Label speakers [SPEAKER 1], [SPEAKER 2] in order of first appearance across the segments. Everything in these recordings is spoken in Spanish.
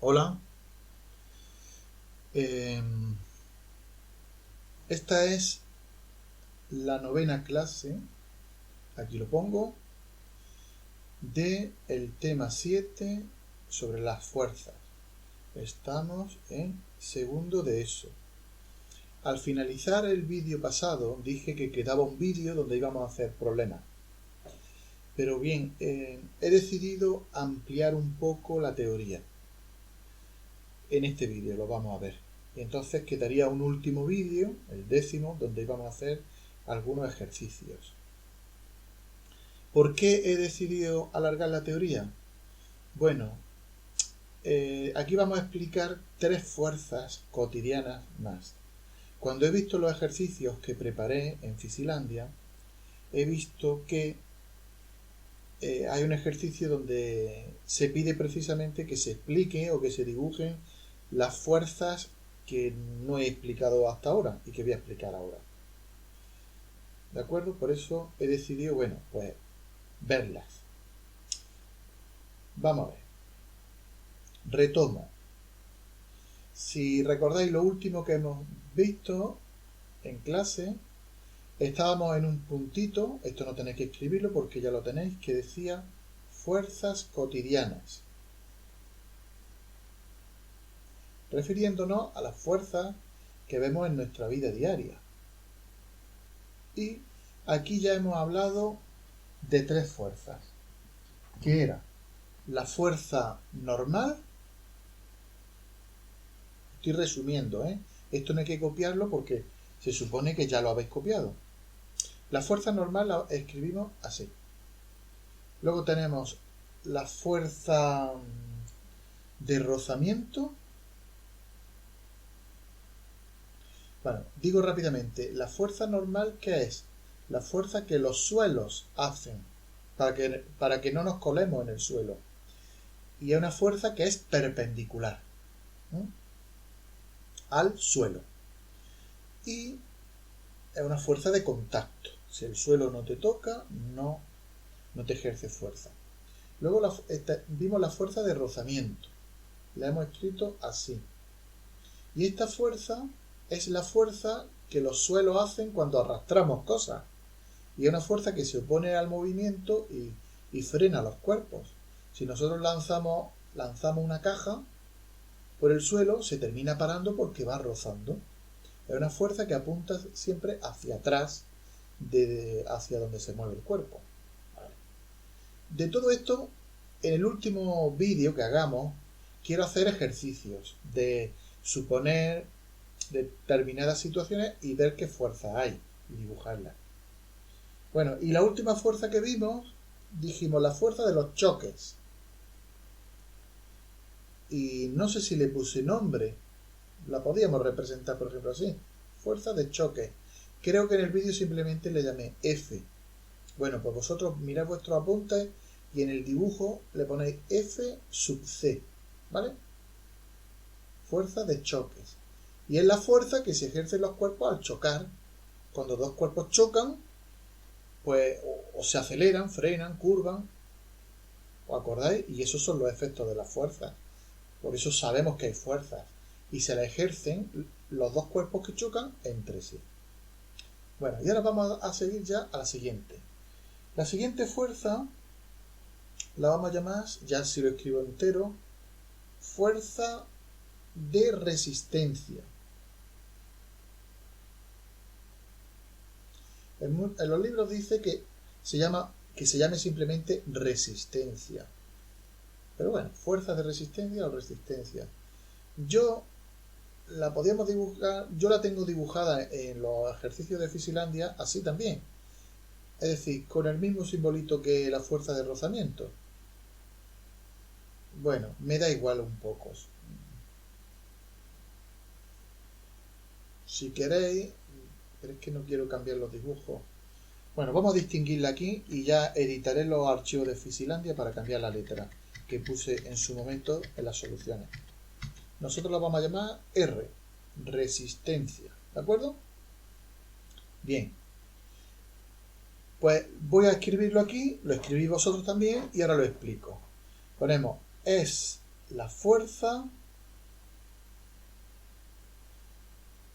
[SPEAKER 1] Hola. Esta es la novena clase, aquí lo pongo, de el tema 7 sobre las fuerzas. Estamos en segundo de eso. Al finalizar el vídeo pasado dije que quedaba un vídeo donde íbamos a hacer problemas. Pero bien, he decidido ampliar un poco la teoría. En este vídeo lo vamos a ver. Y entonces quedaría un último vídeo, el 10º, donde íbamos a hacer algunos ejercicios. ¿Por qué he decidido alargar la teoría? Bueno, aquí vamos a explicar 3 fuerzas cotidianas más. Cuando he visto los ejercicios que preparé en Fisilandia, he visto que hay un ejercicio donde se pide precisamente que se explique o que se dibujen las fuerzas que no he explicado hasta ahora y que voy a explicar ahora. ¿De acuerdo? Por eso he decidido, bueno, pues verlas. Vamos a ver. Retomo. Si recordáis lo último que hemos visto en clase, estábamos en un puntito, esto no tenéis que escribirlo porque ya lo tenéis, que decía fuerzas cotidianas, refiriéndonos a las fuerzas que vemos en nuestra vida diaria. Y aquí ya hemos hablado de 3 fuerzas, que era la fuerza normal. Estoy resumiendo, esto no hay que copiarlo porque se supone que ya lo habéis copiado. La fuerza normal la escribimos así. Luego tenemos la fuerza de rozamiento. Bueno, digo rápidamente, la fuerza normal, ¿qué es? La fuerza que los suelos hacen para que no nos colemos en el suelo. Y es una fuerza que es perpendicular, ¿no?, al suelo. Y es una fuerza de contacto. Si el suelo no te toca, no te ejerce fuerza. Luego vimos la fuerza de rozamiento. La hemos escrito así. Y esta fuerza es la fuerza que los suelos hacen cuando arrastramos cosas. Y es una fuerza que se opone al movimiento y frena los cuerpos. Si nosotros lanzamos una caja por el suelo, se termina parando porque va rozando. Es una fuerza que apunta siempre hacia atrás, hacia donde se mueve el cuerpo. Vale. De todo esto, en el último vídeo que hagamos, quiero hacer ejercicios de suponer determinadas situaciones y ver qué fuerza hay y dibujarlas. Bueno, y la última fuerza que vimos, dijimos la fuerza de los choques. Y no sé si le puse nombre. La podíamos representar, por ejemplo, así. Fuerza de choque. Creo que en el vídeo simplemente le llamé F. Bueno, pues vosotros mirad vuestros apuntes y en el dibujo le ponéis F sub C. ¿Vale? Fuerza de choques. Y es la fuerza que se ejercen los cuerpos al chocar. Cuando dos cuerpos chocan, pues o se aceleran, frenan, curvan. ¿Os acordáis? Y esos son los efectos de las fuerzas. Por eso sabemos que hay fuerzas. Y se la ejercen los dos cuerpos que chocan entre sí. Bueno, y ahora vamos a seguir ya a la siguiente. La siguiente fuerza la vamos a llamar, ya si lo escribo entero, fuerza de resistencia. En los libros dice que se llame simplemente resistencia. Pero bueno, fuerza de resistencia o resistencia. Yo la tengo dibujada en los ejercicios de Fisilandia así también. Es decir, con el mismo simbolito que la fuerza de rozamiento. Bueno, me da igual un poco. Si queréis, pero es que no quiero cambiar los dibujos. Bueno, vamos a distinguirla aquí y ya editaré los archivos de Fisilandia para cambiar la letra que puse en su momento en las soluciones. Nosotros la vamos a llamar R, resistencia, ¿de acuerdo? Bien, pues voy a escribirlo aquí, lo escribís vosotros también y ahora lo explico. Ponemos es la fuerza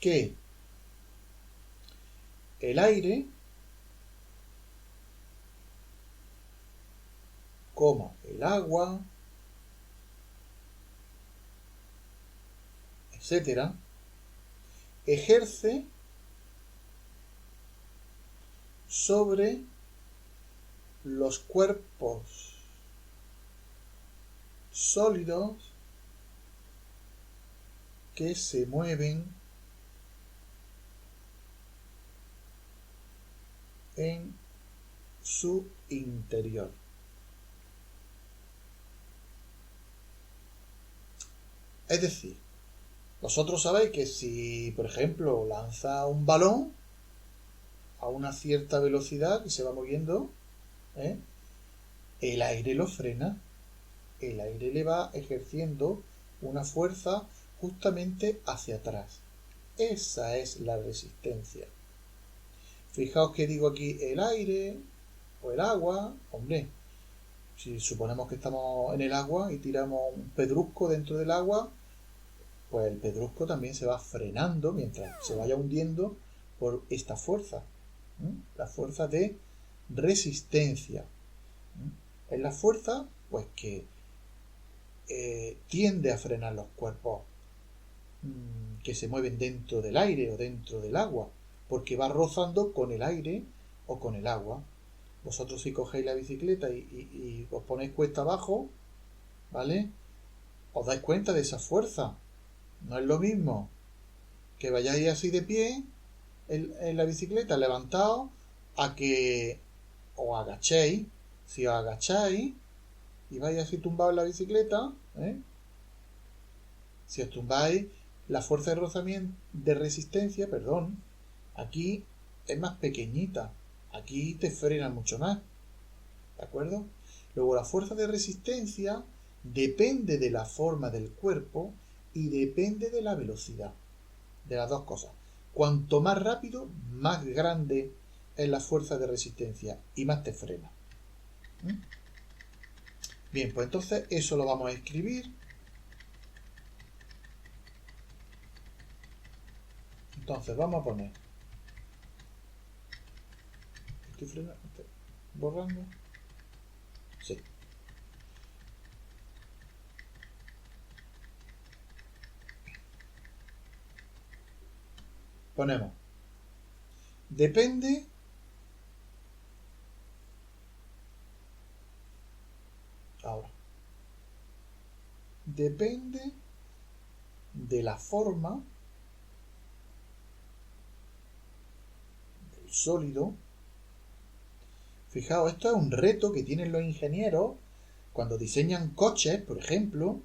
[SPEAKER 1] que el aire, el agua, etcétera, ejerce sobre los cuerpos sólidos que se mueven en su interior. Es decir, vosotros sabéis que si, por ejemplo, lanza un balón a una cierta velocidad que se va moviendo, el aire lo frena. El aire le va ejerciendo una fuerza justamente hacia atrás. Esa es la resistencia. Fijaos que digo aquí el aire o el agua. Hombre, si suponemos que estamos en el agua y tiramos un pedrusco dentro del agua, pues el pedrusco también se va frenando mientras se vaya hundiendo por esta fuerza. La fuerza de resistencia. Es la fuerza pues que tiende a frenar los cuerpos que se mueven dentro del aire o dentro del agua, porque va rozando con el aire o con el agua. Vosotros si cogéis la bicicleta y os ponéis cuesta abajo, ¿vale? Os dais cuenta de esa fuerza. No es lo mismo que vayáis así de pie en la bicicleta levantados a que os agachéis. Si os agacháis y vais así tumbados en la bicicleta, si os tumbáis, la fuerza de rozamiento, de resistencia, aquí es más pequeñita. Aquí te frena mucho más. ¿De acuerdo? Luego la fuerza de resistencia depende de la forma del cuerpo y depende de la velocidad. De las dos cosas. Cuanto más rápido, más grande es la fuerza de resistencia y más te frena. Bien, pues entonces eso lo vamos a escribir. Entonces vamos a poner. ¿Estoy frenando? ¿Estoy borrando? Sí. Ponemos. Depende de la forma del sólido. Fijaos, esto es un reto que tienen los ingenieros cuando diseñan coches, por ejemplo,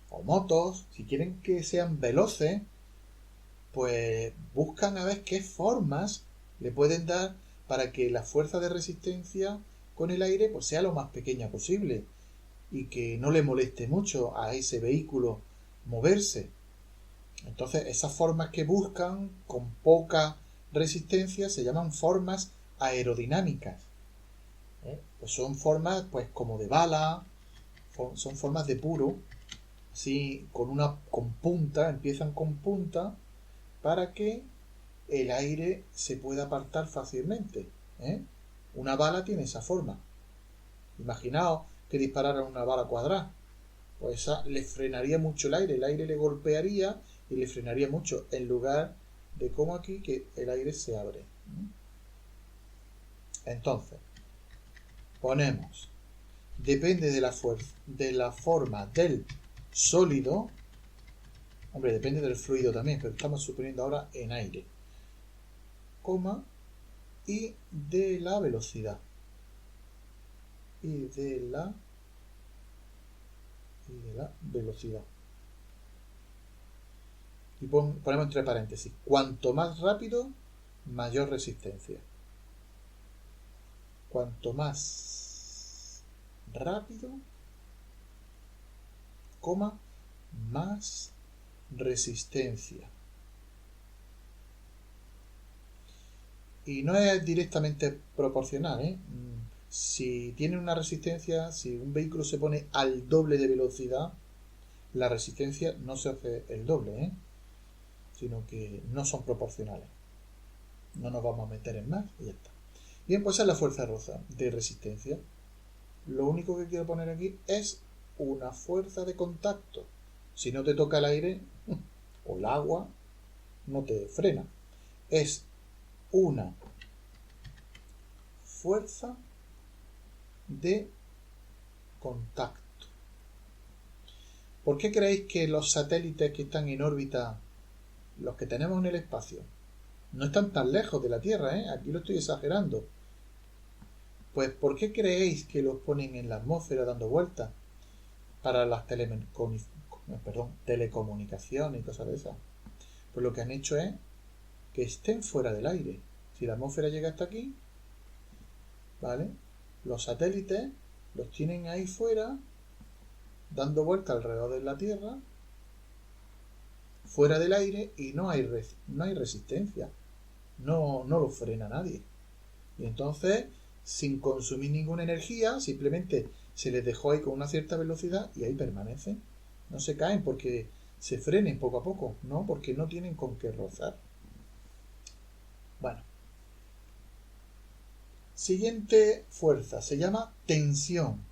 [SPEAKER 1] o motos. Si quieren que sean veloces, pues buscan a ver qué formas le pueden dar para que la fuerza de resistencia con el aire pues sea lo más pequeña posible y que no le moleste mucho a ese vehículo moverse. Entonces esas formas que buscan con poca resistencia se llaman formas aerodinámicas. Pues son formas pues como de bala, son formas de puro, así con punta, empiezan con punta para que el aire se pueda apartar fácilmente. Una bala tiene esa forma. Imaginaos que dispararan una bala cuadrada. Pues esa le frenaría mucho el aire le golpearía y le frenaría mucho, en lugar de como aquí que el aire se abre. Entonces, ponemos, depende de la fuerza, de la forma del sólido. Hombre, depende del fluido también, pero estamos suponiendo ahora en aire. Coma, y de la velocidad. Y de la velocidad. Y ponemos entre paréntesis. Cuanto más rápido, mayor resistencia. Cuanto más rápido, coma, más resistencia. Y no es directamente proporcional, Si tiene una resistencia, si un vehículo se pone al doble de velocidad, la resistencia no se hace el doble, sino que no son proporcionales. No nos vamos a meter en más y ya está. Bien, pues esa es la fuerza de resistencia. Lo único que quiero poner aquí es una fuerza de contacto. Si no te toca el aire o el agua, no te frena. Es una fuerza de contacto. ¿Por qué creéis que los satélites que están en órbita, los que tenemos en el espacio, no están tan lejos de la Tierra, Aquí lo estoy exagerando. Pues ¿por qué creéis que los ponen en la atmósfera dando vueltas para las telecomunicaciones y cosas de esas? Pues lo que han hecho es que estén fuera del aire. Si la atmósfera llega hasta aquí, ¿vale? Los satélites los tienen ahí fuera, dando vueltas alrededor de la Tierra, fuera del aire, y no hay resistencia. No lo frena nadie. Y entonces, sin consumir ninguna energía, simplemente se les dejó ahí con una cierta velocidad y ahí permanecen. No se caen porque se frenen poco a poco, no, porque no tienen con qué rozar. Bueno. Siguiente fuerza, se llama tensión.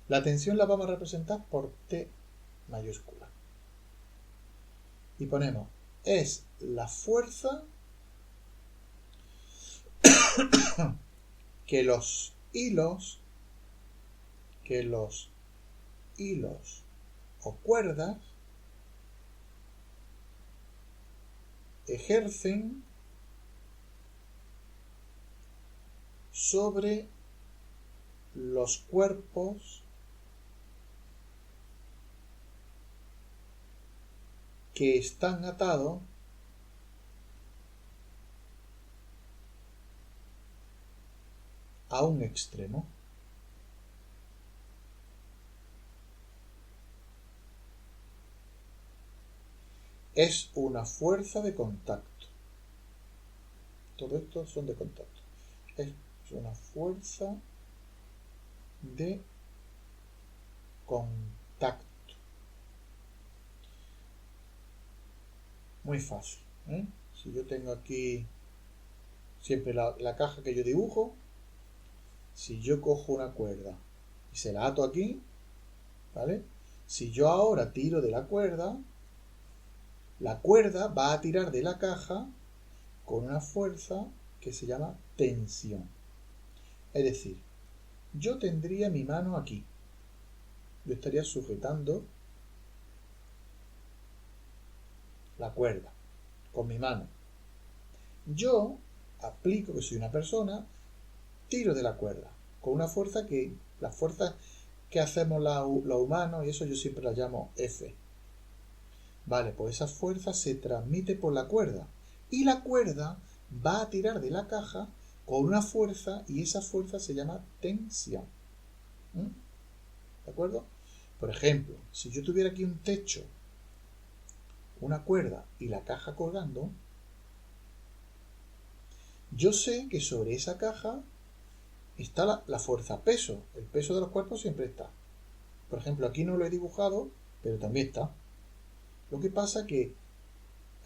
[SPEAKER 1] La tensión la vamos a representar por T mayúscula. Y ponemos, es la fuerza que los hilos o cuerdas ejercen sobre los cuerpos que están atados a un extremo. Es una fuerza de contacto. Todo esto son de contacto. Es una fuerza de contacto. Muy fácil. Si yo tengo aquí siempre la caja que yo dibujo, si yo cojo una cuerda y se la ato aquí, ¿vale? Si yo ahora tiro de la cuerda va a tirar de la caja con una fuerza que se llama tensión. Es decir, yo tendría mi mano aquí. Yo estaría sujetando la cuerda con mi mano. Yo aplico que soy una persona, tiro de la cuerda con una fuerza que, las fuerzas que hacemos los humanos, y eso yo siempre la llamo F. Vale, pues esa fuerza se transmite por la cuerda y la cuerda va a tirar de la caja con una fuerza y esa fuerza se llama tensión. ¿De acuerdo? Por ejemplo, si yo tuviera aquí un techo, una cuerda y la caja colgando, yo sé que sobre esa caja está la fuerza peso. El peso de los cuerpos siempre está. Por ejemplo, aquí no lo he dibujado, pero también está. Lo que pasa que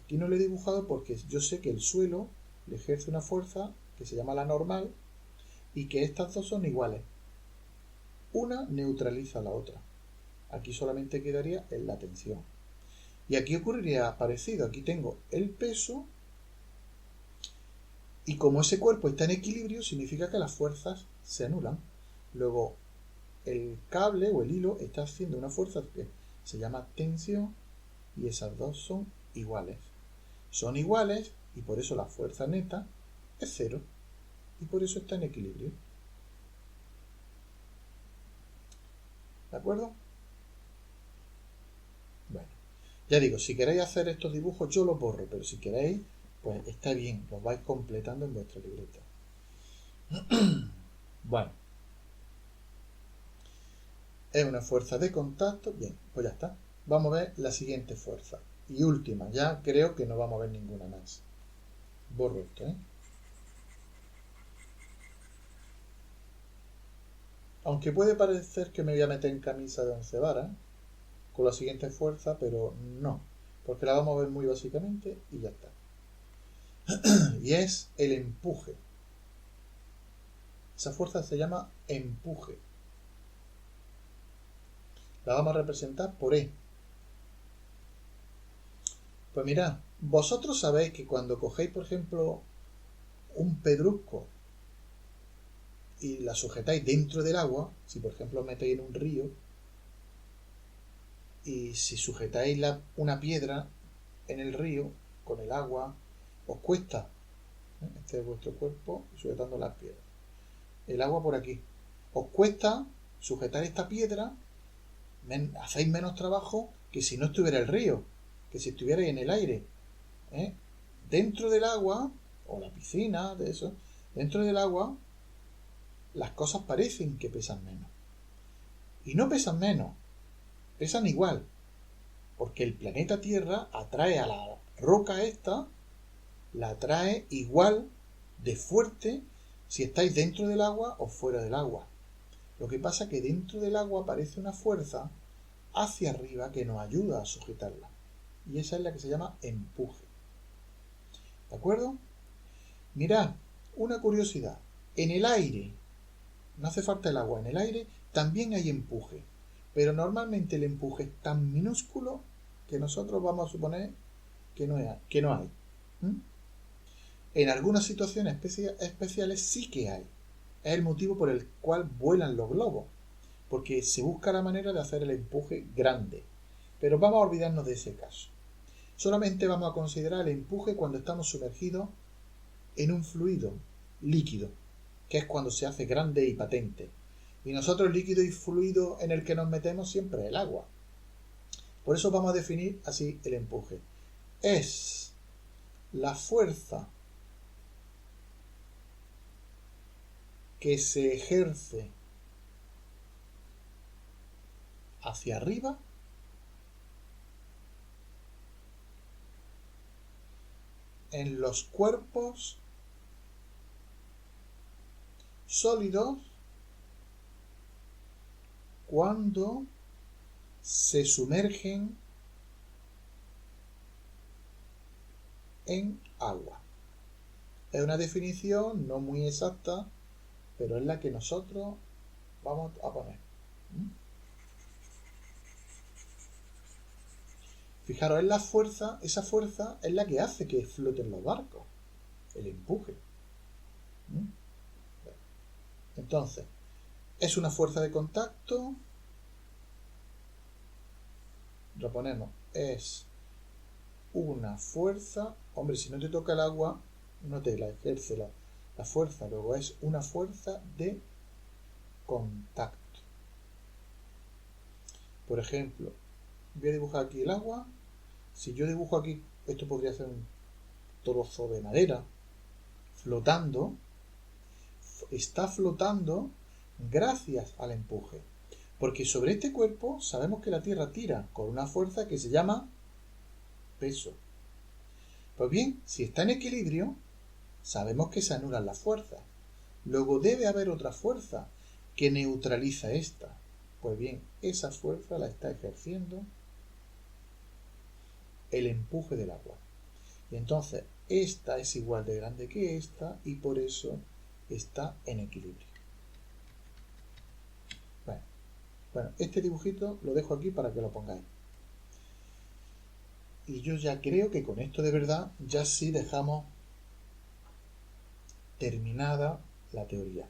[SPEAKER 1] aquí no lo he dibujado porque yo sé que el suelo le ejerce una fuerza que se llama la normal y que estas dos son iguales. Una neutraliza a la otra. Aquí solamente quedaría en la tensión. Y aquí ocurriría parecido. Aquí tengo el peso y como ese cuerpo está en equilibrio, significa que las fuerzas se anulan. Luego, el cable o el hilo está haciendo una fuerza que se llama tensión y esas dos son iguales. Son iguales y por eso la fuerza neta es cero y por eso está en equilibrio. ¿De acuerdo? Bueno, ya digo, si queréis hacer estos dibujos yo los borro, pero si queréis, pues está bien, los vais completando en vuestra libreta. Bueno, es una fuerza de contacto. Bien, pues ya está. Vamos a ver la siguiente fuerza. Y última, ya creo que no vamos a ver ninguna más. Borro esto, Aunque puede parecer que me voy a meter en camisa de 11 varas con la siguiente fuerza, pero no, porque la vamos a ver muy básicamente y ya está. Y es el empuje. Esa fuerza se llama empuje. La vamos a representar por E. Pues mirad, vosotros sabéis que cuando cogéis, por ejemplo, un pedrusco y la sujetáis dentro del agua, si por ejemplo os metéis en un río, y si sujetáis una piedra en el río con el agua, os cuesta. Este es vuestro cuerpo sujetando las piedras. El agua por aquí. Os cuesta sujetar esta piedra, hacéis menos trabajo que si no estuviera el río, que si estuvierais en el aire. Dentro del agua, o la piscina, de eso, dentro del agua, las cosas parecen que pesan menos. Y no pesan menos, pesan igual. Porque el planeta Tierra atrae a la roca esta, la atrae igual de fuerte si estáis dentro del agua o fuera del agua. Lo que pasa es que dentro del agua aparece una fuerza hacia arriba que nos ayuda a sujetarla. Y esa es la que se llama empuje. ¿De acuerdo? Mirad, una curiosidad. En el aire, no hace falta el agua, en el aire también hay empuje. Pero normalmente el empuje es tan minúsculo que nosotros vamos a suponer que no hay. En algunas situaciones especiales sí que hay. Es el motivo por el cual vuelan los globos, porque se busca la manera de hacer el empuje grande. Pero vamos a olvidarnos de ese caso. Solamente vamos a considerar el empuje cuando estamos sumergidos en un fluido líquido, que es cuando se hace grande y patente. Y nosotros, el líquido y fluido en el que nos metemos siempre es el agua. Por eso vamos a definir así el empuje. Es la fuerza que se ejerce hacia arriba en los cuerpos sólidos cuando se sumergen en agua. Es una definición no muy exacta, pero es la que nosotros vamos a poner. Fijaros, es la fuerza, esa fuerza es la que hace que floten los barcos, el empuje. Entonces, es una fuerza de contacto. Lo ponemos, es una fuerza. Hombre, si no te toca el agua, no te la ejerce la fuerza. Luego es una fuerza de contacto. Por ejemplo, voy a dibujar aquí el agua. Si yo dibujo aquí, esto podría ser un trozo de madera flotando. Está flotando gracias al empuje. Porque sobre este cuerpo sabemos que la Tierra tira con una fuerza que se llama peso. Pues bien, si está en equilibrio, sabemos que se anulan las fuerzas. Luego debe haber otra fuerza que neutraliza esta. Pues bien, esa fuerza la está ejerciendo el empuje del agua. Y entonces esta es igual de grande que esta y por eso está en equilibrio. Bueno, este dibujito lo dejo aquí para que lo pongáis. Y yo ya creo que con esto de verdad ya sí dejamos terminada la teoría.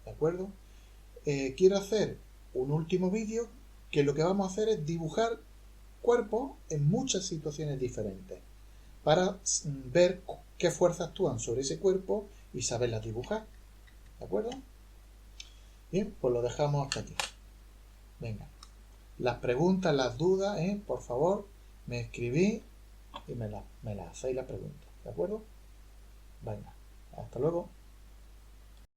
[SPEAKER 1] ¿De acuerdo? Quiero hacer un último vídeo que lo que vamos a hacer es dibujar cuerpos en muchas situaciones diferentes para ver qué fuerzas actúan sobre ese cuerpo y saberlas dibujar. ¿De acuerdo? Bien, pues lo dejamos hasta aquí. Venga. Las preguntas, las dudas, por favor, me escribís y me las hacéis las preguntas. ¿De acuerdo? Venga. Hasta luego.